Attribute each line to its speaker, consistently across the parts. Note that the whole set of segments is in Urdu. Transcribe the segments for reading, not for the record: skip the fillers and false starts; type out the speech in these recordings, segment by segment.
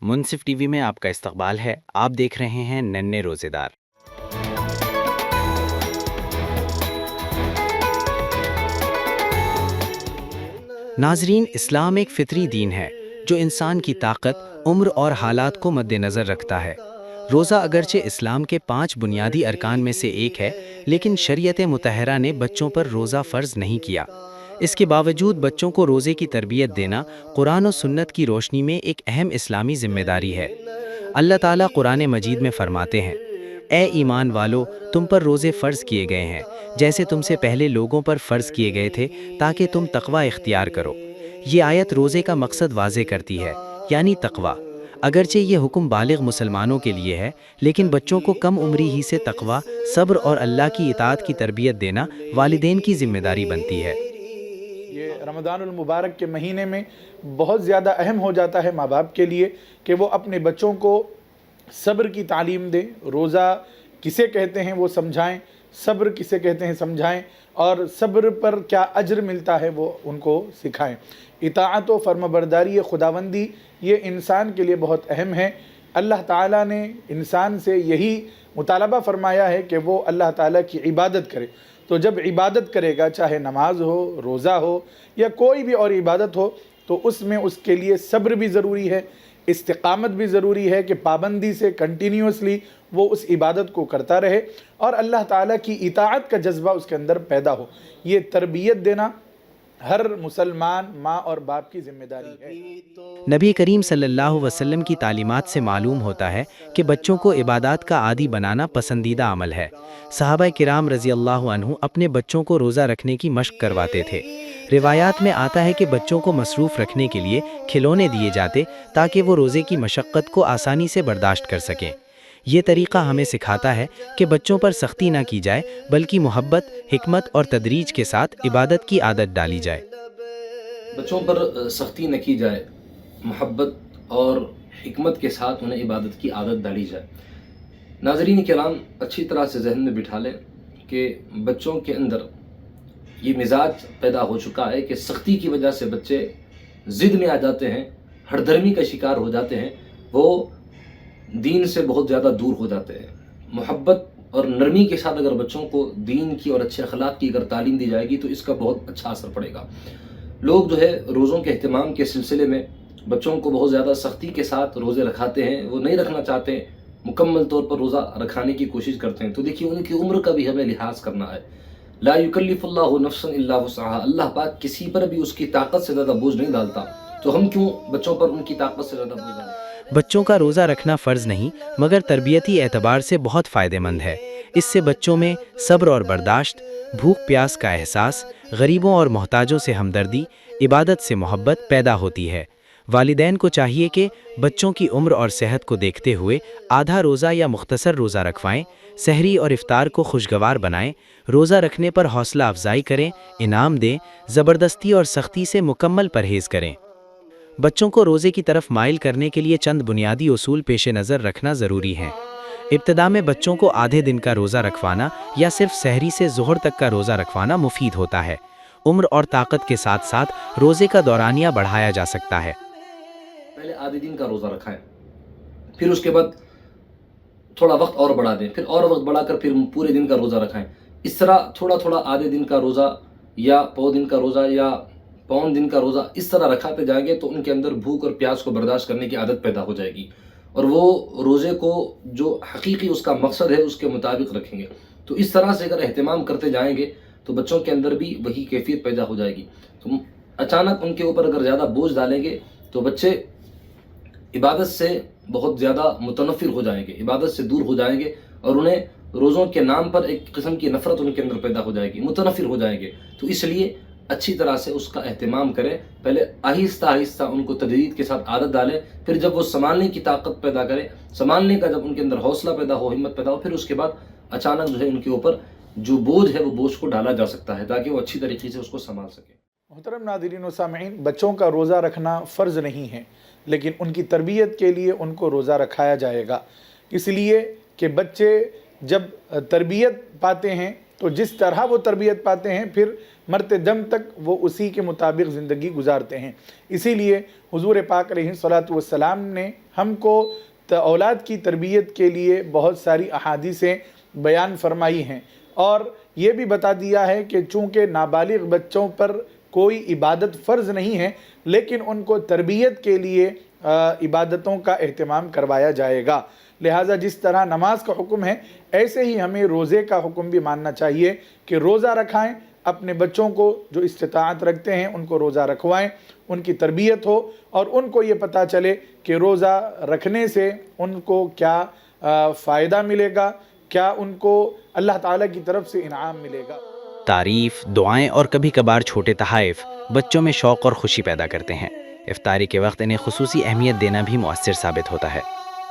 Speaker 1: منصف ٹی وی میں آپ کا استقبال ہے۔ آپ دیکھ رہے ہیں ننھے روزے دار۔ ناظرین، اسلام ایک فطری دین ہے جو انسان کی طاقت، عمر اور حالات کو مد نظر رکھتا ہے۔ روزہ اگرچہ اسلام کے 5 بنیادی ارکان میں سے ایک ہے، لیکن شریعت مطہرہ نے بچوں پر روزہ فرض نہیں کیا۔ اس کے باوجود بچوں کو روزے کی تربیت دینا قرآن و سنت کی روشنی میں ایک اہم اسلامی ذمہ داری ہے۔ اللہ تعالیٰ قرآن مجید میں فرماتے ہیں، اے ایمان والو، تم پر روزے فرض کیے گئے ہیں جیسے تم سے پہلے لوگوں پر فرض کیے گئے تھے تاکہ تم تقوی اختیار کرو۔ یہ آیت روزے کا مقصد واضح کرتی ہے، یعنی تقوی۔ اگرچہ یہ حکم بالغ مسلمانوں کے لیے ہے، لیکن بچوں کو کم عمری ہی سے تقوی، صبر اور اللہ کی اطاعت کی تربیت دینا والدین کی ذمہ داری بنتی ہے۔
Speaker 2: یہ رمضان المبارک کے مہینے میں بہت زیادہ اہم ہو جاتا ہے ماں باپ کے لیے کہ وہ اپنے بچوں کو صبر کی تعلیم دیں۔ روزہ کسے کہتے ہیں وہ سمجھائیں، صبر کسے کہتے ہیں سمجھائیں، اور صبر پر کیا اجر ملتا ہے وہ ان کو سکھائیں۔ اطاعت و فرمانبرداری خداوندی یہ انسان کے لیے بہت اہم ہے۔ اللہ تعالیٰ نے انسان سے یہی مطالبہ فرمایا ہے کہ وہ اللہ تعالیٰ کی عبادت کرے۔ تو جب عبادت کرے گا، چاہے نماز ہو، روزہ ہو یا کوئی بھی اور عبادت ہو، تو اس میں اس کے لیے صبر بھی ضروری ہے، استقامت بھی ضروری ہے کہ پابندی سے کنٹینیوسلی وہ اس عبادت کو کرتا رہے اور اللہ تعالیٰ کی اطاعت کا جذبہ اس کے اندر پیدا ہو۔ یہ تربیت دینا ہر مسلمان ماں اور باپ کی ذمہ داری ہے۔
Speaker 1: نبی کریم صلی اللہ علیہ وسلم کی تعلیمات سے معلوم ہوتا ہے کہ بچوں کو عبادات کا عادی بنانا پسندیدہ عمل ہے۔ صحابہ کرام رضی اللہ عنہ اپنے بچوں کو روزہ رکھنے کی مشق کرواتے تھے۔ روایات میں آتا ہے کہ بچوں کو مصروف رکھنے کے لیے کھلونے دیے جاتے تاکہ وہ روزے کی مشقت کو آسانی سے برداشت کر سکیں۔ یہ طریقہ ہمیں سکھاتا ہے کہ بچوں پر سختی نہ کی جائے، بلکہ محبت، حکمت اور تدریج کے ساتھ عبادت کی عادت ڈالی جائے۔
Speaker 3: بچوں پر سختی نہ کی جائے، محبت اور حکمت کے ساتھ انہیں عبادت کی عادت ڈالی جائے۔ ناظرین کرام، اچھی طرح سے ذہن میں بٹھا لیں کہ بچوں کے اندر یہ مزاج پیدا ہو چکا ہے کہ سختی کی وجہ سے بچے ضد میں آ جاتے ہیں، ہر دھرمی کا شکار ہو جاتے ہیں، وہ دین سے بہت زیادہ دور ہو جاتے ہیں۔ محبت اور نرمی کے ساتھ اگر بچوں کو دین کی اور اچھے اخلاق کی اگر تعلیم دی جائے گی تو اس کا بہت اچھا اثر پڑے گا۔ لوگ جو ہے روزوں کے اہتمام کے سلسلے میں بچوں کو بہت زیادہ سختی کے ساتھ روزے رکھاتے ہیں، وہ نہیں رکھنا چاہتے، مکمل طور پر روزہ رکھانے کی کوشش کرتے ہیں۔ تو دیکھیے ان کی عمر کا بھی ہمیں لحاظ کرنا ہے۔ لا یکلف اللہ نفسا الا وسعها، اللہ پاک کسی پر بھی اس کی طاقت سے زیادہ بوجھ نہیں ڈالتا، تو ہم کیوں بچوں پر ان کی طاقت سے زیادہ بوجھ ڈالیں؟
Speaker 1: بچوں کا روزہ رکھنا فرض نہیں، مگر تربیتی اعتبار سے بہت فائدہ مند ہے۔ اس سے بچوں میں صبر اور برداشت، بھوک پیاس کا احساس، غریبوں اور محتاجوں سے ہمدردی، عبادت سے محبت پیدا ہوتی ہے۔ والدین کو چاہیے کہ بچوں کی عمر اور صحت کو دیکھتے ہوئے آدھا روزہ یا مختصر روزہ رکھوائیں، سحری اور افطار کو خوشگوار بنائیں، روزہ رکھنے پر حوصلہ افزائی کریں، انعام دیں، زبردستی اور سختی سے مکمل پرہیز کریں۔ بچوں کو روزے کی طرف مائل کرنے کے لیے چند بنیادی اصول پیش نظر رکھنا ضروری ہیں۔ ابتدا میں بچوں کو آدھے دن کا روزہ رکھوانا یا صرف سحری سے ظہر تک کا روزہ رکھوانا مفید ہوتا ہے۔ عمر اور طاقت کے ساتھ ساتھ روزے کا دورانیہ بڑھایا جا سکتا ہے۔
Speaker 3: پہلے آدھے دن کا روزہ رکھائیں، پھر اس کے بعد تھوڑا وقت اور بڑھا دیں، پھر اور وقت بڑھا کر پھر پورے دن کا روزہ رکھائیں۔ اس طرح تھوڑا تھوڑا آدھے دن کا روزہ یا پو دن کا روزہ یا پون دن کا روزہ اس طرح رکھاتے جائیں گے تو ان کے اندر بھوک اور پیاس کو برداشت کرنے کی عادت پیدا ہو جائے گی، اور وہ روزے کو جو حقیقی اس کا مقصد ہے اس کے مطابق رکھیں گے۔ تو اس طرح سے اگر اہتمام کرتے جائیں گے تو بچوں کے اندر بھی وہی کیفیت پیدا ہو جائے گی۔ تو اچانک ان کے اوپر اگر زیادہ بوجھ ڈالیں گے تو بچے عبادت سے بہت زیادہ متنفر ہو جائیں گے، عبادت سے دور ہو جائیں گے، اور انہیں روزوں کے نام پر ایک قسم کی نفرت ان کے اندر پیدا ہو جائے گی، متنفر ہو جائیں گے۔ تو اس لیے اچھی طرح سے اس کا اہتمام کریں، پہلے آہستہ آہستہ ان کو تدریج کے ساتھ عادت ڈالیں، پھر جب وہ سنبھالنے کی طاقت پیدا کریں، سنبھالنے کا جب ان کے اندر حوصلہ پیدا ہو، ہمت پیدا ہو، پھر اس کے بعد اچانک جو ہے ان کے اوپر جو بوجھ ہے وہ بوجھ کو ڈالا جا سکتا ہے تاکہ وہ اچھی طریقے سے اس کو سنبھال سکیں۔
Speaker 2: محترم ناظرین و سامعین، بچوں کا روزہ رکھنا فرض نہیں ہے، لیکن ان کی تربیت کے لیے ان کو روزہ رکھایا جائے گا، اس لیے کہ بچے جب تربیت پاتے ہیں تو جس طرح وہ تربیت پاتے ہیں پھر مرتے دم تک وہ اسی کے مطابق زندگی گزارتے ہیں۔ اسی لیے حضور پاک علیہ الصلوۃ والسلام نے ہم کو اولاد کی تربیت کے لیے بہت ساری احادیثیں بیان فرمائی ہیں، اور یہ بھی بتا دیا ہے کہ چونکہ نابالغ بچوں پر کوئی عبادت فرض نہیں ہے، لیکن ان کو تربیت کے لیے عبادتوں کا اہتمام کروایا جائے گا۔ لہٰذا جس طرح نماز کا حکم ہے، ایسے ہی ہمیں روزے کا حکم بھی ماننا چاہیے کہ روزہ رکھائیں، اپنے بچوں کو جو استطاعت رکھتے ہیں ان کو روزہ رکھوائیں، ان کی تربیت ہو اور ان کو یہ پتہ چلے کہ روزہ رکھنے سے ان کو کیا فائدہ ملے گا، کیا ان کو اللہ تعالیٰ کی طرف سے انعام ملے گا۔
Speaker 1: تعریف، دعائیں اور کبھی کبھار چھوٹے تحائف بچوں میں شوق اور خوشی پیدا کرتے ہیں۔ افطاری کے وقت انہیں خصوصی اہمیت دینا بھی مؤثر ثابت ہوتا ہے۔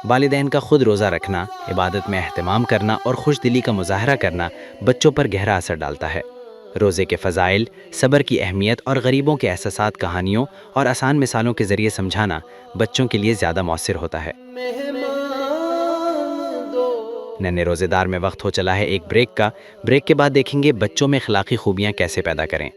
Speaker 1: والدین کا خود روزہ رکھنا، عبادت میں اہتمام کرنا اور خوش دلی کا مظاہرہ کرنا بچوں پر گہرا اثر ڈالتا ہے۔ روزے کے فضائل، صبر کی اہمیت اور غریبوں کے احساسات کہانیوں اور آسان مثالوں کے ذریعے سمجھانا بچوں کے لیے زیادہ مؤثر ہوتا ہے۔ ننھے روزے دار میں وقت ہو چلا ہے ایک بریک کا۔ بریک کے بعد دیکھیں گے بچوں میں اخلاقی خوبیاں کیسے پیدا کریں۔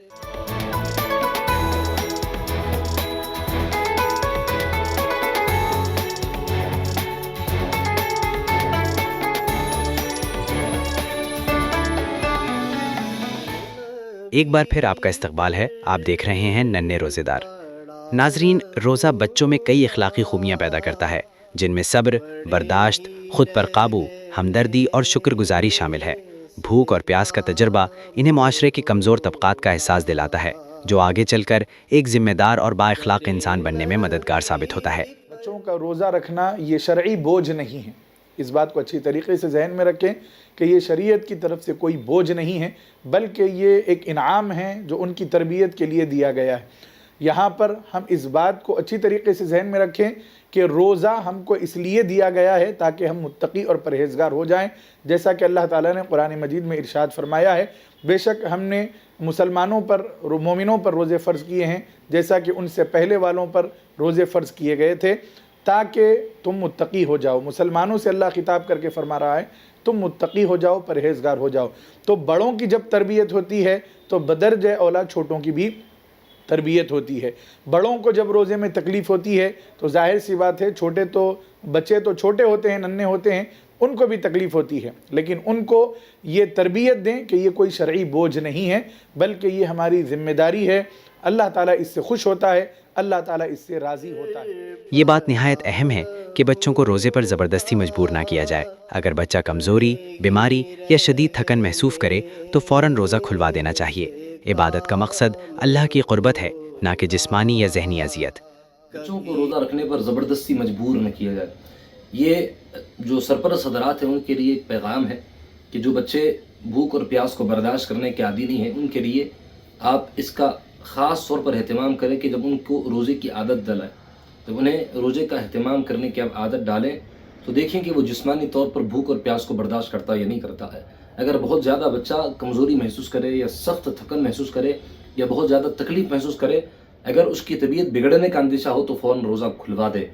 Speaker 1: ایک بار پھر آپ کا استقبال ہے، آپ دیکھ رہے ہیں ننھے روزے دار۔ ناظرین، روزہ بچوں میں کئی اخلاقی خوبیاں پیدا کرتا ہے، جن میں صبر، برداشت، خود پر قابو، ہمدردی اور شکر گزاری شامل ہے۔ بھوک اور پیاس کا تجربہ انہیں معاشرے کے کمزور طبقات کا احساس دلاتا ہے، جو آگے چل کر ایک ذمہ دار اور با اخلاق انسان بننے میں مددگار ثابت ہوتا ہے۔
Speaker 2: بچوں کا روزہ رکھنا یہ شرعی بوجھ نہیں ہے، اس بات کو اچھی طریقے سے ذہن میں رکھیں کہ یہ شریعت کی طرف سے کوئی بوجھ نہیں ہے، بلکہ یہ ایک انعام ہے جو ان کی تربیت کے لیے دیا گیا ہے۔ یہاں پر ہم اس بات کو اچھی طریقے سے ذہن میں رکھیں کہ روزہ ہم کو اس لیے دیا گیا ہے تاکہ ہم متقی اور پرہیزگار ہو جائیں، جیسا کہ اللہ تعالیٰ نے قرآن مجید میں ارشاد فرمایا ہے، بے شک ہم نے مسلمانوں پر، مومنوں پر روزے فرض کیے ہیں جیسا کہ ان سے پہلے والوں پر روزے فرض کیے گئے تھے تاکہ تم متقی ہو جاؤ۔ مسلمانوں سے اللہ خطاب کر کے فرما رہا ہے تم متقی ہو جاؤ، پرہیزگار ہو جاؤ۔ تو بڑوں کی جب تربیت ہوتی ہے تو بدرجہ اولا چھوٹوں کی بھی تربیت ہوتی ہے۔ بڑوں کو جب روزے میں تکلیف ہوتی ہے تو ظاہر سی بات ہے، بچے تو چھوٹے ہوتے ہیں، ننھے ہوتے ہیں، ان کو بھی تکلیف ہوتی ہے، لیکن ان کو یہ تربیت دیں کہ یہ کوئی شرعی بوجھ نہیں ہے، بلکہ یہ ہماری ذمہ داری ہے۔ اللہ تعالیٰ اس سے خوش ہوتا ہے، اللہ تعالیٰ اس سے راضی ہوتا ہے۔
Speaker 1: یہ بات نہایت اہم ہے کہ بچوں کو روزے پر زبردستی مجبور نہ کیا جائے۔ اگر بچہ کمزوری، بیماری یا شدید تھکن محسوس کرے تو فوراً روزہ کھلوا دینا چاہیے۔ عبادت کا مقصد اللہ کی قربت ہے، نہ کہ جسمانی یا ذہنی اذیت۔
Speaker 3: بچوں کو روزہ رکھنے پر زبردستی مجبور نہ کیا جائے۔ یہ جو سرپرست حضرات ہیں ان کے لیے ایک پیغام ہے کہ جو بچے بھوک اور پیاس کو برداشت کرنے کے عادی نہیں ہیں، ان کے لیے آپ اس کا خاص طور پر اہتمام کریں کہ جب ان کو روزے کی عادت ڈالیں، جب انہیں روزے کا اہتمام کرنے کی آپ عادت ڈالیں تو دیکھیں کہ وہ جسمانی طور پر بھوک اور پیاس کو برداشت کرتا ہے یا نہیں کرتا ہے۔ اگر بہت زیادہ بچہ کمزوری محسوس کرے یا سخت تھکن محسوس کرے یا بہت زیادہ تکلیف محسوس کرے، اگر اس کی طبیعت بگڑنے کا اندیشہ ہو تو فوراً روزہ کھلوا دے۔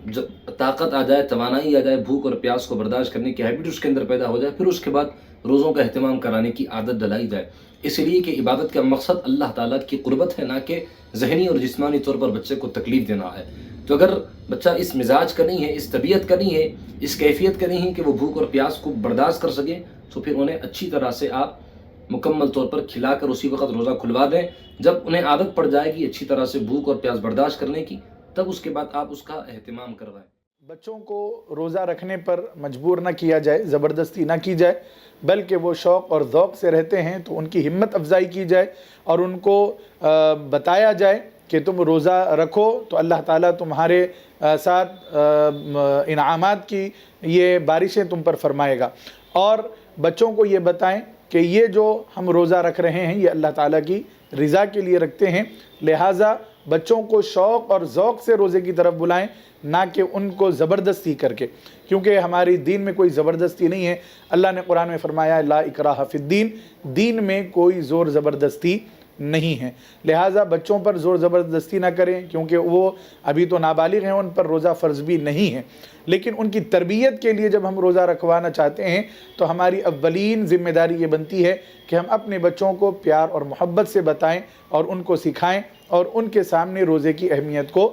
Speaker 3: جب طاقت آ جائے، توانائی آ جائے، بھوک اور پیاس کو برداشت کرنے کی ہیبٹ اس کے اندر پیدا ہو جائے، پھر اس کے بعد روزوں کا اہتمام کرانے کی عادت ڈلائی جائے، اس لیے کہ عبادت کا مقصد اللہ تعالیٰ کی قربت ہے، نہ کہ ذہنی اور جسمانی طور پر بچے کو تکلیف دینا ہے۔ تو اگر بچہ اس مزاج کا نہیں ہے، اس طبیعت کا نہیں ہے، اس کیفیت کا نہیں ہے کہ وہ بھوک اور پیاس کو برداشت کر سکے، تو پھر انہیں اچھی طرح سے آپ مکمل طور پر کھلا کر اسی وقت روزہ کھلوا دیں۔ جب انہیں عادت پڑ جائے گی اچھی طرح سے بھوک اور پیاس برداشت کرنے کی، تب اس کے بعد آپ اس کا اہتمام کروائیں۔
Speaker 2: بچوں کو روزہ رکھنے پر مجبور نہ کیا جائے، زبردستی نہ کی جائے، بلکہ وہ شوق اور ذوق سے رہتے ہیں تو ان کی ہمت افزائی کی جائے اور ان کو بتایا جائے کہ تم روزہ رکھو تو اللہ تعالیٰ تمہارے ساتھ انعامات کی یہ بارشیں تم پر فرمائے گا، اور بچوں کو یہ بتائیں کہ یہ جو ہم روزہ رکھ رہے ہیں یہ اللہ تعالیٰ کی رضا کے لیے رکھتے ہیں، لہٰذا بچوں کو شوق اور ذوق سے روزے کی طرف بلائیں، نہ کہ ان کو زبردستی کر کے، کیونکہ ہماری دین میں کوئی زبردستی نہیں ہے۔ اللہ نے قرآن میں فرمایا لا اکراہ فی الدین، دین میں کوئی زور زبردستی نہیں ہے، لہٰذا بچوں پر زور زبردستی نہ کریں، کیونکہ وہ ابھی تو نابالغ ہیں، ان پر روزہ فرض بھی نہیں ہے، لیکن ان کی تربیت کے لیے جب ہم روزہ رکھوانا چاہتے ہیں تو ہماری اولین ذمہ داری یہ بنتی ہے کہ ہم اپنے بچوں کو پیار اور محبت سے بتائیں اور ان کو سکھائیں اور ان کے سامنے روزے کی اہمیت کو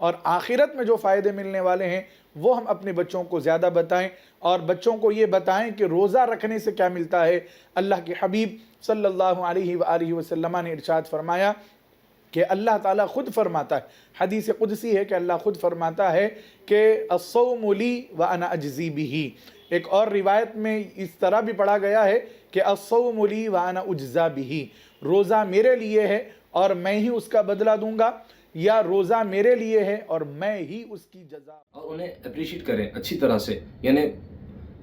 Speaker 2: اور آخرت میں جو فائدے ملنے والے ہیں وہ ہم اپنے بچوں کو زیادہ بتائیں، اور بچوں کو یہ بتائیں کہ روزہ رکھنے سے کیا ملتا ہے۔ اللہ کے حبیب صلی اللہ علیہ وآلہ وسلم نے ارشاد فرمایا کہ اللہ تعالیٰ خود فرماتا ہے، حدیث قدسی ہے کہ اللہ خود فرماتا ہے کہ الصوم لی وانا اجزی بہ۔ ایک اور روایت میں اس طرح بھی پڑھا گیا ہے کہ الصوم لی وانا اجزا بہ، روزہ میرے لیے ہے اور میں ہی اس کا بدلہ دوں گا، یا روزہ میرے لیے ہے اور میں ہی اس کی جزا۔
Speaker 3: اور انہیں اپریشیٹ کریں اچھی طرح سے، یعنی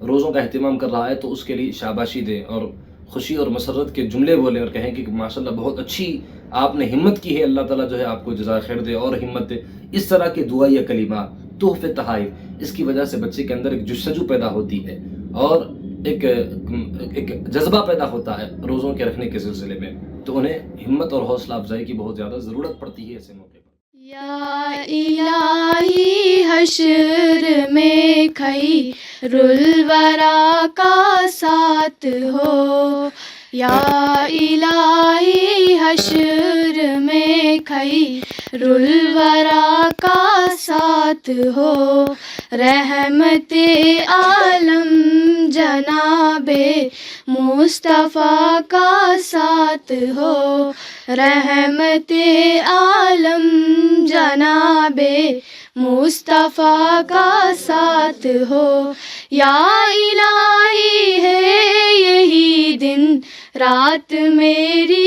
Speaker 3: روزوں کا اہتمام کر رہا ہے تو اس کے لیے شاباشی دیں اور خوشی اور مسرت کے جملے بولیں اور کہیں کہ ماشاءاللہ بہت اچھی آپ نے ہمت کی ہے، اللہ تعالیٰ جو ہے آپ کو جزائے خیر دے اور ہمت دے۔ اس طرح کے دعا یا کلمات، تحفے، تحائف، اس کی وجہ سے بچے کے اندر ایک جستجو پیدا ہوتی ہے اور ایک جذبہ پیدا ہوتا ہے روزوں کے رکھنے کے سلسلے میں، تو انہیں ہمت اور حوصلہ افزائی کی بہت زیادہ ضرورت پڑتی ہے ایسے موقع پر۔
Speaker 4: یا الہی حشر میں خیر الورا کا ساتھ ہو، یا الہی حشر میں خیر الورا کا ساتھ ہو، رحمت عالم جناب مصطفیٰ کا ساتھ ہو، رحمت عالم جناب مصطفیٰ کا ساتھ ہو، یا الہی ہے یہی دن رات میری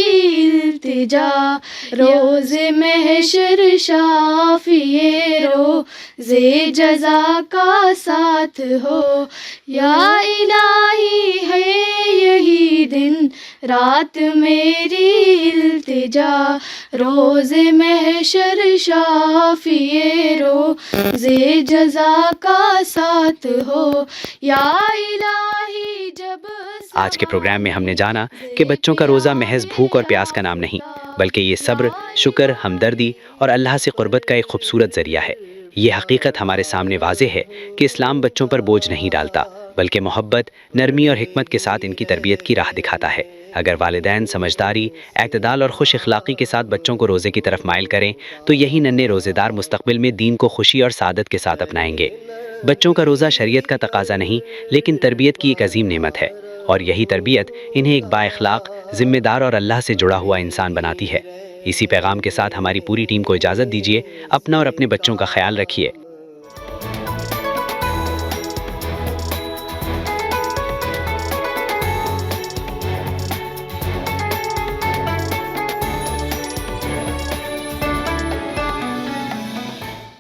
Speaker 4: التجا، روز محشر شافی روز جزا کا ساتھ ہو، یا الہی ہے یہی دن رات میری التجا، روز محشر شافی روز جزا کا ساتھ ہو، یا الہی جب۔
Speaker 1: آج کے پروگرام میں ہم نے جانا کہ بچوں کا روزہ محض بھوک اور پیاس کا نام نہیں، بلکہ یہ صبر، شکر، ہمدردی اور اللہ سے قربت کا ایک خوبصورت ذریعہ ہے۔ یہ حقیقت ہمارے سامنے واضح ہے کہ اسلام بچوں پر بوجھ نہیں ڈالتا، بلکہ محبت، نرمی اور حکمت کے ساتھ ان کی تربیت کی راہ دکھاتا ہے۔ اگر والدین سمجھداری، اعتدال اور خوش اخلاقی کے ساتھ بچوں کو روزے کی طرف مائل کریں تو یہی ننھے روزے دار مستقبل میں دین کو خوشی اور سعادت کے ساتھ اپنائیں گے۔ بچوں کا روزہ شریعت کا تقاضا نہیں، لیکن تربیت کی ایک عظیم نعمت ہے، اور یہی تربیت انہیں ایک با اخلاق، ذمہ دار اور اللہ سے جڑا ہوا انسان بناتی ہے۔ اسی پیغام کے ساتھ ہماری پوری ٹیم کو اجازت دیجیے۔ اپنا اور اپنے بچوں کا خیال رکھیے۔